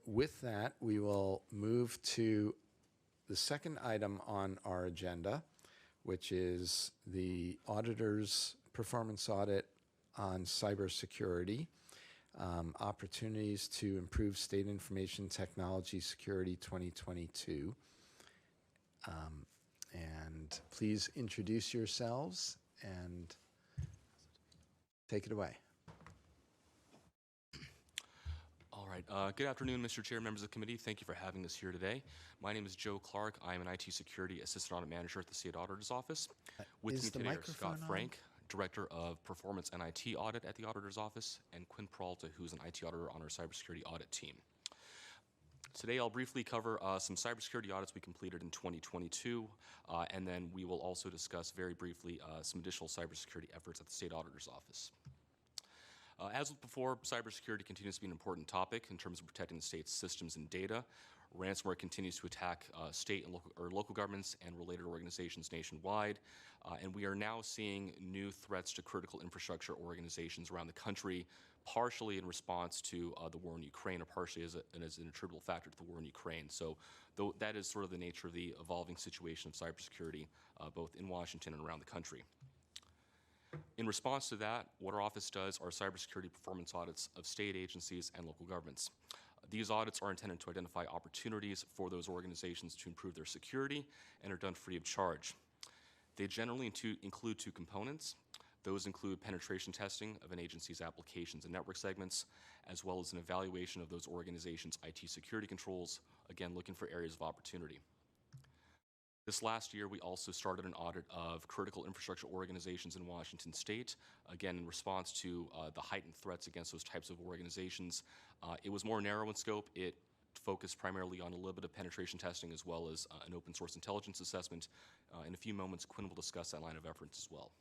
with that, we will move to the second item on our agenda, which is the auditor's performance audit on cybersecurity, opportunities to improve state information technology security 2022. And please introduce yourselves and take it away. All right. Good afternoon, Mr. Chair, members of the committee. Thank you for having us here today. My name is Joe Clark. I am an IT Security Assistant Audit Manager at the State Auditor's Office. With me today are Scott Frank, Director of Performance and IT Audit at the Auditor's Office, and Quinn Peralta, who's an IT Auditor on our Cybersecurity Audit team. Today, I'll briefly cover some cybersecurity audits we completed in 2022, and then we will also discuss very briefly some additional cybersecurity efforts at the State Auditor's Office. As with before, cybersecurity continues to be an important topic in terms of protecting the state's systems and data. Ransomware continues to attack state and local governments and related organizations nationwide, and we are now seeing new threats to critical infrastructure organizations around the country, partially in response to the war in Ukraine, or partially as an attributable factor to the war in Ukraine. So that is sort of the nature of the evolving situation of cybersecurity, both in Washington and around the country. In response to that, what our office does are cybersecurity performance audits of state agencies and local governments. These audits are intended to identify opportunities for those organizations to improve their security and are done free of charge. They generally include two components. Those include penetration testing of an agency's applications and network segments, as well as an evaluation of those organizations' IT security controls, again, looking for areas of opportunity. This last year, we also started an audit of critical infrastructure organizations in Washington state, again, in response to the heightened threats against those types of organizations. It was more narrow in scope. It focused primarily on a little bit of penetration testing as well as an open source intelligence assessment. In a few moments, Quinn will discuss that line of efforts as well.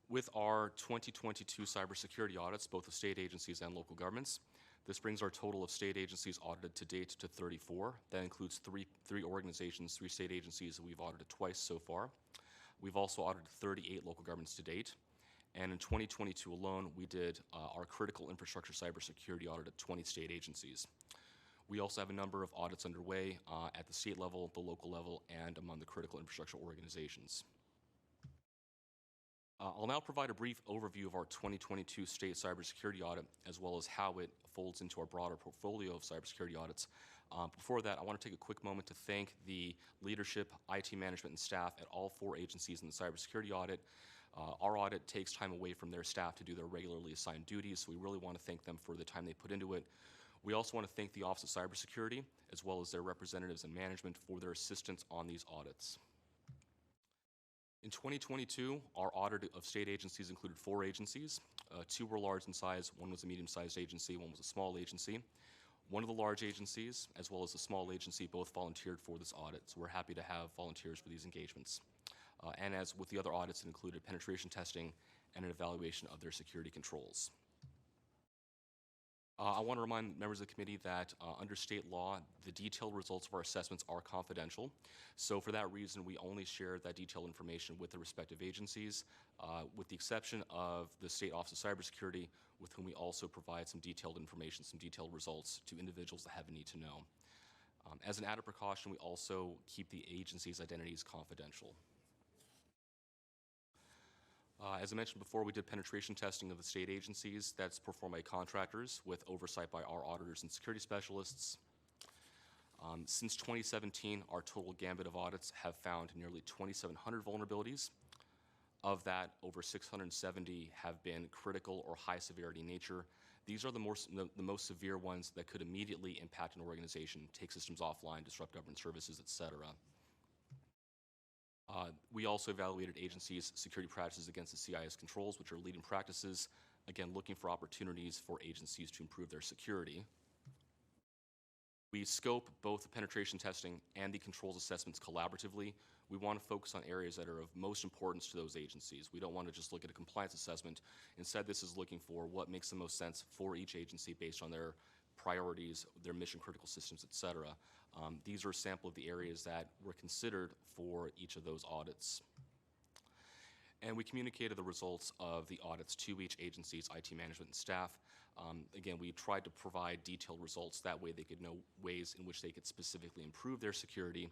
With our 2022 cybersecurity audits, both of state agencies and local governments, this brings our total of state agencies audited to date to 34. That includes three organizations, three state agencies that we've audited twice so far. We've also audited 38 local governments to date. And in 2022 alone, we did our critical infrastructure cybersecurity audit at 20 state agencies. We also have a number of audits underway at the state level, the local level, and among the critical infrastructure organizations. I'll now provide a brief overview of our 2022 state cybersecurity audit, as well as how it folds into our broader portfolio of cybersecurity audits. Before that, I want to take a quick moment to thank the leadership, IT management, and staff at all four agencies in the cybersecurity audit. Our audit takes time away from their staff to do their regularly assigned duties, so we really want to thank them for the time they put into it. We also want to thank the Office of Cybersecurity, as well as their representatives and management for their assistance on these audits. In 2022, our audit of state agencies included 4 agencies. 2 were large in size, 1 was a medium-sized agency, 1 was a small agency. One of the large agencies, as well as the small agency, both volunteered for this audit, so we're happy to have volunteers for these engagements. And as with the other audits, it included penetration testing and an evaluation of their security controls. I want to remind members of the committee that under state law, the detailed results of our assessments are confidential. So for that reason, we only share that detailed information with the respective agencies, with the exception of the State Office of Cybersecurity, with whom we also provide some detailed information, some detailed results to individuals that have a need to know. As an added precaution, we also keep the agency's identities confidential. As I mentioned before, we did penetration testing of the state agencies. That's performed by contractors with oversight by our auditors and security specialists. Since 2017, our total gambit of audits have found nearly 2,700 vulnerabilities. Of that, over 670 have been critical or high severity in nature. These are the most severe ones that could immediately impact an organization, take systems offline, disrupt government services, et cetera. We also evaluated agencies' security practices against the CIS controls, which are leading practices, again, looking for opportunities for agencies to improve their security. We scope both the penetration testing and the controls assessments collaboratively. We want to focus on areas that are of most importance to those agencies. We don't want to just look at a compliance assessment. Instead, this is looking for what makes the most sense for each agency based on their priorities, their mission-critical systems, et cetera. These are a sample of the areas that were considered for each of those audits. and we communicated the results of the audits to each agency's IT management and staff. Again, we tried to provide detailed results. That way they could know ways in which they could specifically improve their security,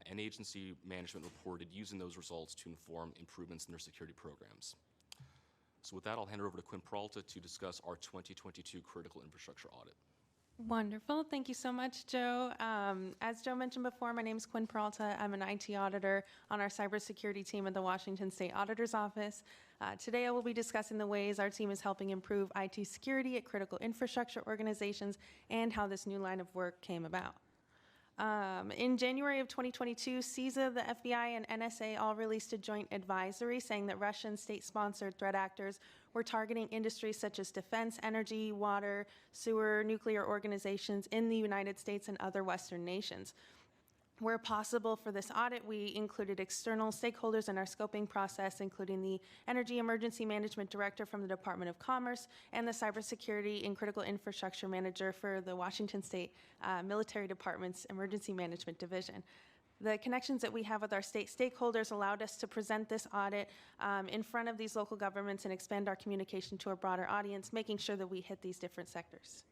and agency management reported using those results to inform improvements in their security programs. So with that, I'll hand it over to Quinn Peralta to discuss our 2022 critical infrastructure audit. Wonderful. Thank you so much, Joe. As Joe mentioned before, my name is Quinn Peralta. I'm an IT auditor on our cybersecurity team at the Washington State Auditor's Office. Today I will be discussing the ways our team is helping improve IT security at critical infrastructure organizations and how this new line of work came about. In January of 2022, CISA, the FBI, and NSA all released a joint advisory saying that Russian state-sponsored threat actors were targeting industries such as defense, energy, water, sewer, nuclear organizations in the United States and other Western nations. Where possible for this audit, we included external stakeholders in our scoping process, including the Energy Emergency Management Director from the Department of Commerce and the Cybersecurity and Critical Infrastructure Manager for the Washington State Military Department's Emergency Management Division. The connections that we have with our state stakeholders allowed us to present this audit in front of these local governments and expand our communication to a broader audience, making sure that we hit these different sectors.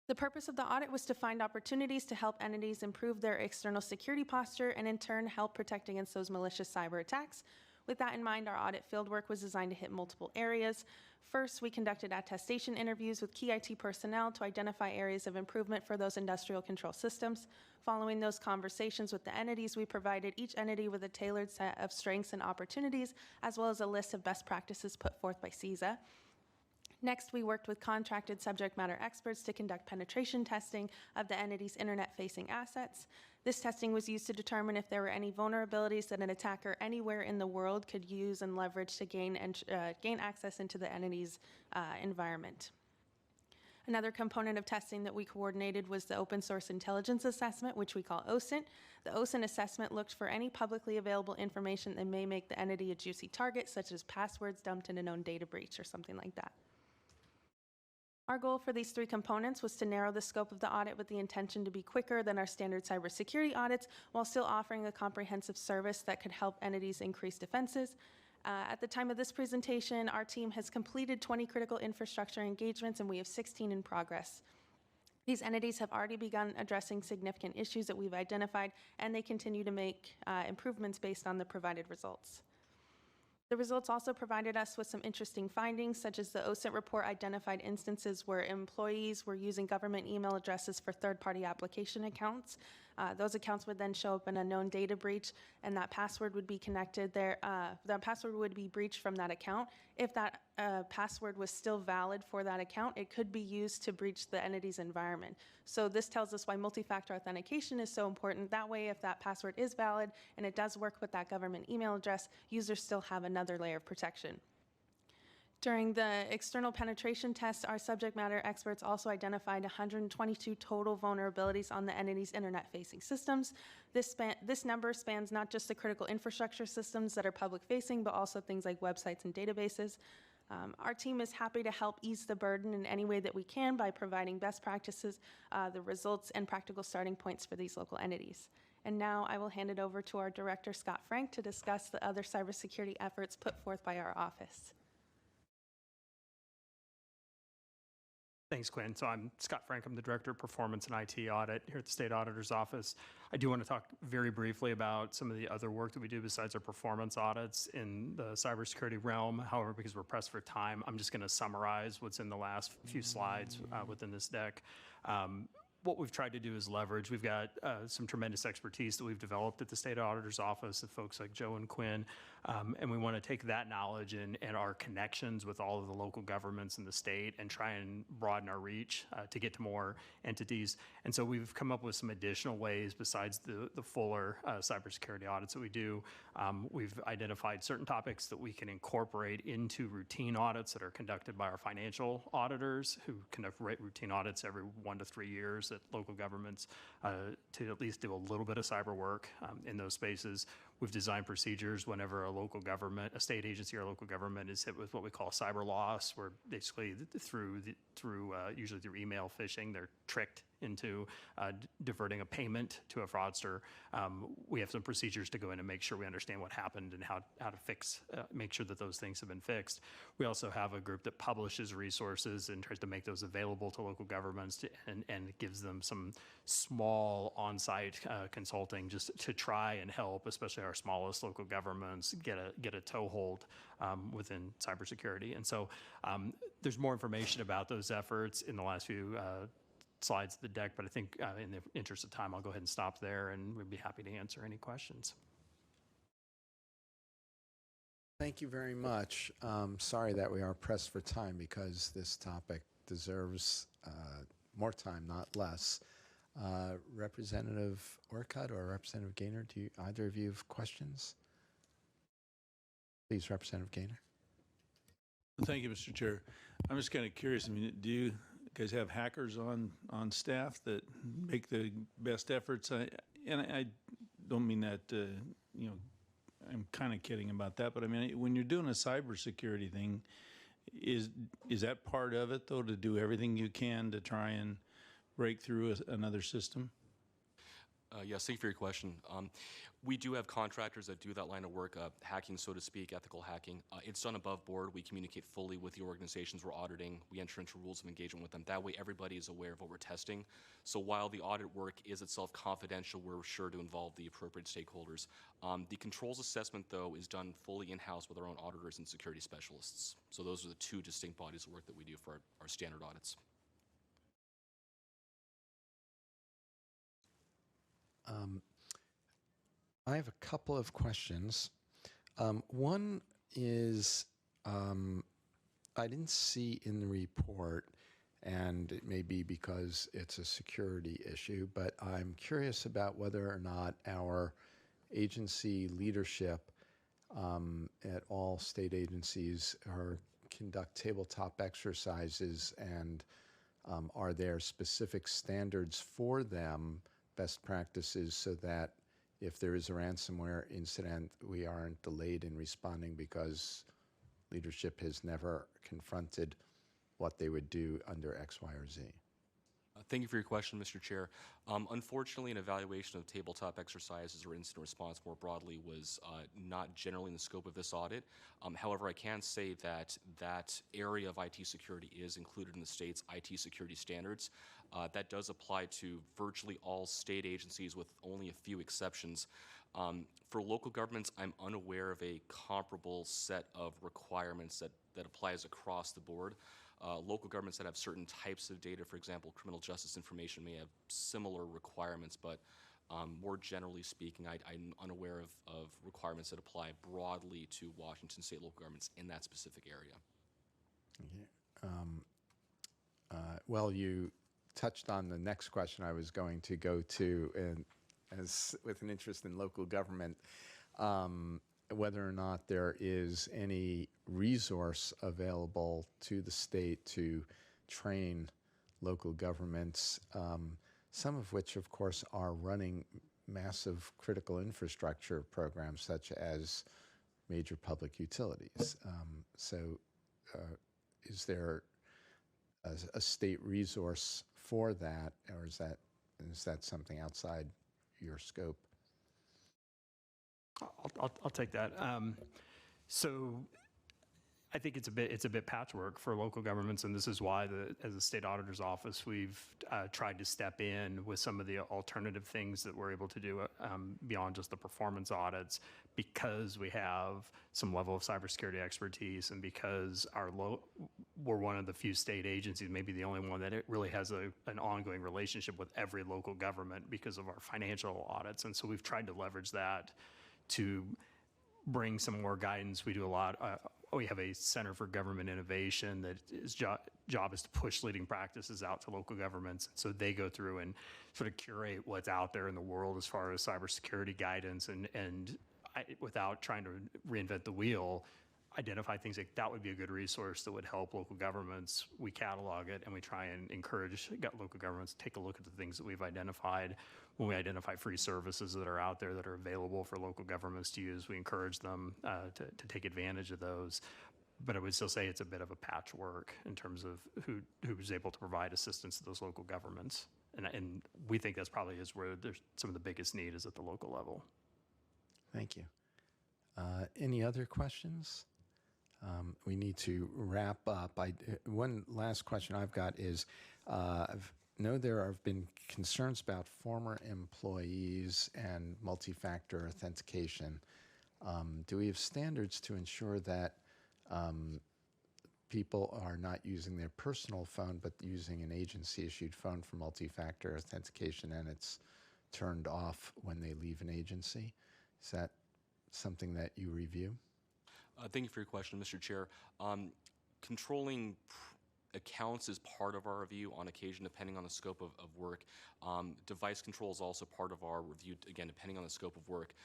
The purpose of the audit was to find opportunities to help entities improve their external security posture and in turn help protect against those malicious cyber attacks. With that in mind, our audit fieldwork was designed to hit multiple areas. First, we conducted attestation interviews with key IT personnel to identify areas of improvement for those industrial control systems. Following those conversations with the entities, we provided each entity with a tailored set of strengths and opportunities, as well as a list of best practices put forth by CISA. Next, we worked with contracted subject matter experts to conduct penetration testing of the entity's internet-facing assets. This testing was used to determine if there were any vulnerabilities that an attacker anywhere in the world could use and leverage to gain access into the entity's environment. Another component of testing that we coordinated was the Open Source Intelligence Assessment, which we call OSINT. The OSINT assessment looked for any publicly available information that may make the entity a juicy target, such as passwords dumped in a known data breach or something like that. Our goal for these three components was to narrow the scope of the audit with the intention to be quicker than our standard cybersecurity audits while still offering a comprehensive service that could help entities increase defenses. At the time of this presentation, our team has completed 20 critical infrastructure engagements and we have 16 in progress. These entities have already begun addressing significant issues that we've identified, and they continue to make improvements based on the provided results. The results also provided us with some interesting findings, such as the OSINT report identified instances where employees were using government email addresses for third-party application accounts. Those accounts would then show up in a known data breach, and that password would be connected there. That password would be breached from that account. If that password was still valid for that account, it could be used to breach the entity's environment. So this tells us why multi-factor authentication is so important. That way, if that password is valid and it does work with that government email address, users still have another layer of protection. During the external penetration tests, our subject matter experts also identified 122 total vulnerabilities on the entity's internet-facing systems. This number spans not just the critical infrastructure systems that are public-facing, but also things like websites and databases. Our team is happy to help ease the burden in any way that we can by providing best practices, the results, and practical starting points for these local entities. And now I will hand it over to our director, Scott Frank, to discuss the other cybersecurity efforts put forth by our office. Thanks, Quinn. So I'm Scott Frank. I'm the Director of Performance and IT Audit here at the State Auditor's Office. I do want to talk very briefly about some of the other work that we do besides our performance audits in the cybersecurity realm. However, because we're pressed for time, I'm just going to summarize what's in the last few slides within this deck. What we've tried to do is leverage. We've got some tremendous expertise that we've developed at the State Auditor's Office of folks like Joe and Quinn, and we want to take that knowledge and our connections with all of the local governments in the state and try and broaden our reach to get to more entities. And so we've come up with some additional ways besides the fuller cybersecurity audits that we do. We've identified certain topics that we can incorporate into routine audits that are conducted by our financial auditors who conduct routine audits every 1 to 3 years at local governments to at least do a little bit of cyber work in those spaces. We've designed procedures whenever a local government, a state agency or local government is hit with what we call cyber loss, where basically usually through email phishing, they're tricked into diverting a payment to a fraudster, we have some procedures to go in and make sure we understand what happened and how to fix, make sure that those things have been fixed. We also have a group that publishes resources and tries to make those available to local governments and gives them some small on-site consulting just to try and help, especially our smallest local governments, get a toehold within cybersecurity. And so there's more information about those efforts in the last few slides of the deck, but I think in the interest of time, I'll go ahead and stop there, and we'd be happy to answer any questions. Thank you very much. Sorry that we are pressed for time because this topic deserves more time, not less. Representative Orcutt or Representative Gaynor, do either of you have questions? Please, Representative Gaynor. Thank you, Mr. Chair. I'm just kind of curious. I mean, do you guys have hackers on staff that make the best efforts? I don't mean that, you know, I'm kind of kidding about that, but I mean, when you're doing a cybersecurity thing, is that part of it, though, to do everything you can to try and break through another system? Yes, thank you for your question. We do have contractors that do that line of work, hacking, so to speak, ethical hacking. It's done above board. We communicate fully with the organizations we're auditing. We enter into rules of engagement with them. That way, everybody is aware of what we're testing. So while the audit work is itself confidential, we're sure to involve the appropriate stakeholders. The controls assessment, though, is done fully in-house with our own auditors and security specialists. So those are the two distinct bodies of work that we do for our standard audits. I have a couple of questions. One is I didn't see in the report, and it may be because it's a security issue, but I'm curious about whether or not our agency leadership at all state agencies conduct tabletop exercises, and are there specific standards for them, best practices, so that if there is a ransomware incident, we aren't delayed in responding because leadership has never confronted what they would do under X, Y, or Z. Thank you for your question, Mr. Chair. Unfortunately, an evaluation of tabletop exercises or incident response more broadly was not generally in the scope of this audit. However, I can say that that area of IT security is included in the state's IT security standards. That does apply to virtually all state agencies with only a few exceptions. For local governments, I'm unaware of a comparable set of requirements that applies across the board. Local governments that have certain types of data, for example, criminal justice information, may have similar requirements, but more generally speaking, I'm unaware of requirements that apply broadly to Washington state local governments in that specific area. Well, you touched on the next question I was going to go to, and as with an interest in local government, whether or not there is any resource available to the state to train local governments, some of which, of course, are running massive critical infrastructure programs such as major public utilities. Is there a state resource for that, or is that something outside your scope? I'll take that. So I think it's a bit patchwork for local governments, and this is why, as a state auditor's office, we've tried to step in with some of the alternative things that we're able to do beyond just the performance audits, because we have some level of cybersecurity expertise, and because we're one of the few state agencies, maybe the only one, that it really has an ongoing relationship with every local government because of our financial audits, and so we've tried to leverage that to bring some more guidance. We do a lot. We have a Center for Government Innovation that its job is to push leading practices out to local governments. So they go through and sort of curate what's out there in the world as far as cybersecurity guidance, and without trying to reinvent the wheel, identify things like that would be a good resource that would help local governments. We catalog it, and we try and encourage local governments to take a look at the things that we've identified. When we identify free services that are out there that are available for local governments to use, we encourage them to take advantage of those. But I would still say it's a bit of a patchwork in terms of who's able to provide assistance to those local governments. And we think that's probably is where there's some of the biggest need is at the local level. Thank you. Any other questions? We need to wrap up. One last question I've got is, I know there have been concerns about former employees and multi-factor authentication. Do we have standards to ensure that people are not using their personal phone but using an agency-issued phone for multi-factor authentication and it's turned off when they leave an agency? Is that something that you review? Thank you for your question, Mr. Chair. Controlling accounts is part of our review on occasion, depending on the scope of work. Device control is also part of our review, again, depending on the scope of work.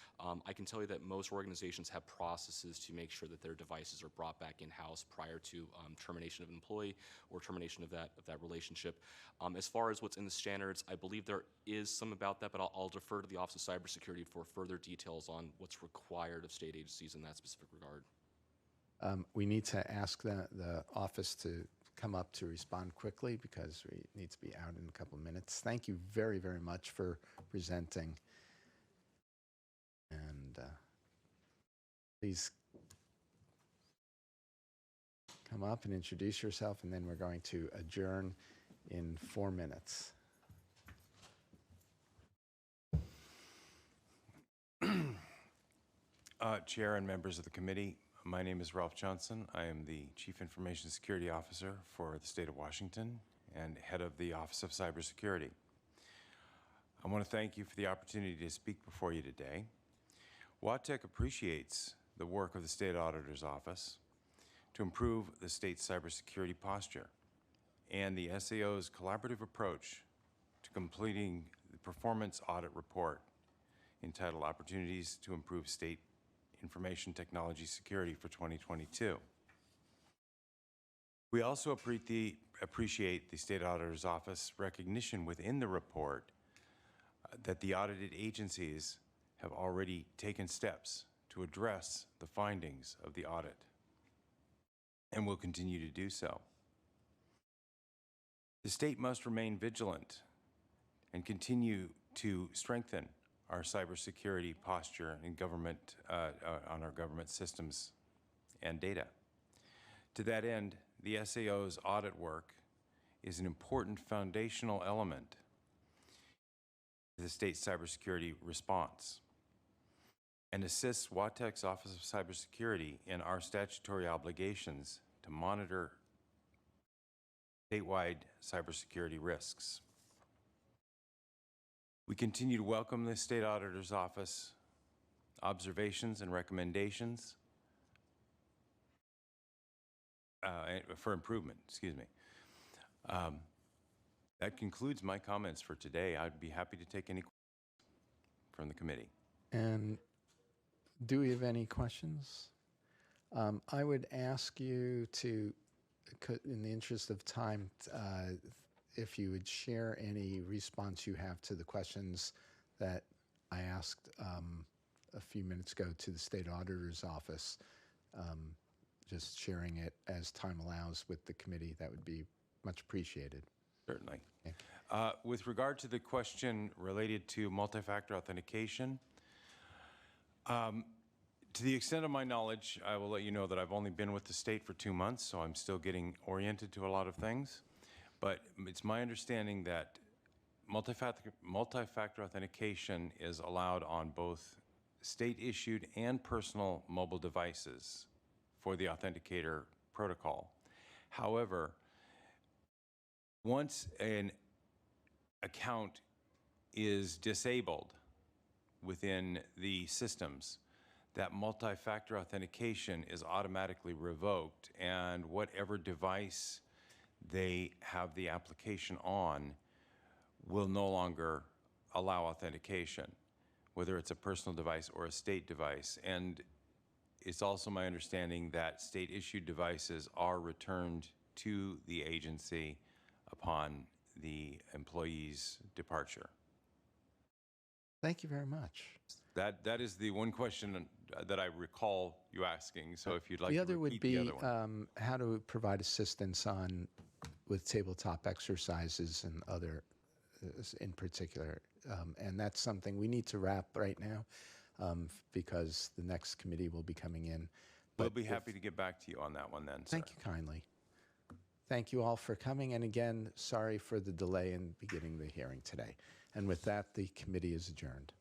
I can tell you that most organizations have processes to make sure that their devices are brought back in-house prior to termination of an employee or termination of that relationship. As far as what's in the standards, I believe there is some about that, but I'll defer to the Office of Cybersecurity for further details on what's required of state agencies in that specific regard. We need to ask the office to come up to respond quickly because we need to be out in a couple of minutes. Thank you very, very much for presenting. And please come up and introduce yourself, and then we're going to adjourn in 4 minutes. Chair and members of the committee, my name is Ralph Johnson. I am the Chief Information Security Officer for the state of Washington and head of the Office of Cybersecurity. I want to thank you for the opportunity to speak before you today. WATEC appreciates the work of the State Auditor's Office to improve the state's cybersecurity posture and the SAO's collaborative approach to completing the performance audit report entitled Opportunities to Improve State Information Technology Security for 2022. We also appreciate the State Auditor's Office recognition within the report that the audited agencies have already taken steps to address the findings of the audit and will continue to do so. The state must remain vigilant and continue to strengthen our cybersecurity posture in government, on our government systems and data. To that end, the SAO's audit work is an important foundational element of the state's cybersecurity response and assists WATEC's Office of Cybersecurity in our statutory obligations to monitor statewide cybersecurity risks. We continue to welcome the State Auditor's Office observations and recommendations for improvement, excuse me. That concludes my comments for today. I'd be happy to take any questions from the committee. And do we have any questions? I would ask you to, in the interest of time, if you would share any response you have to the questions that I asked a few minutes ago to the State Auditor's Office, just sharing it as time allows with the committee, that would be much appreciated. Certainly. With regard to the question related to multi-factor authentication, to the extent of my knowledge, I will let you know that I've only been with the state for 2 months, so I'm still getting oriented to a lot of things. But it's my understanding that multi-factor authentication is allowed on both state-issued and personal mobile devices for the authenticator protocol. However, once an account is disabled within the systems, that multi-factor authentication is automatically revoked, and whatever device they have the application on will no longer allow authentication, whether it's a personal device or a state device. And it's also my understanding that state-issued devices are returned to the agency upon the employee's departure. Thank you very much. That is the one question that I recall you asking, so if you'd like the to other would repeat be the other one. how to provide assistance with tabletop exercises and other in particular. And that's something we need to wrap right now because the next committee will be coming in. We'll But be happy to get back to you on that one then, sir. thank you kindly. Thank you all for coming. And again, sorry for the delay in beginning the hearing today. And with that, the committee is adjourned.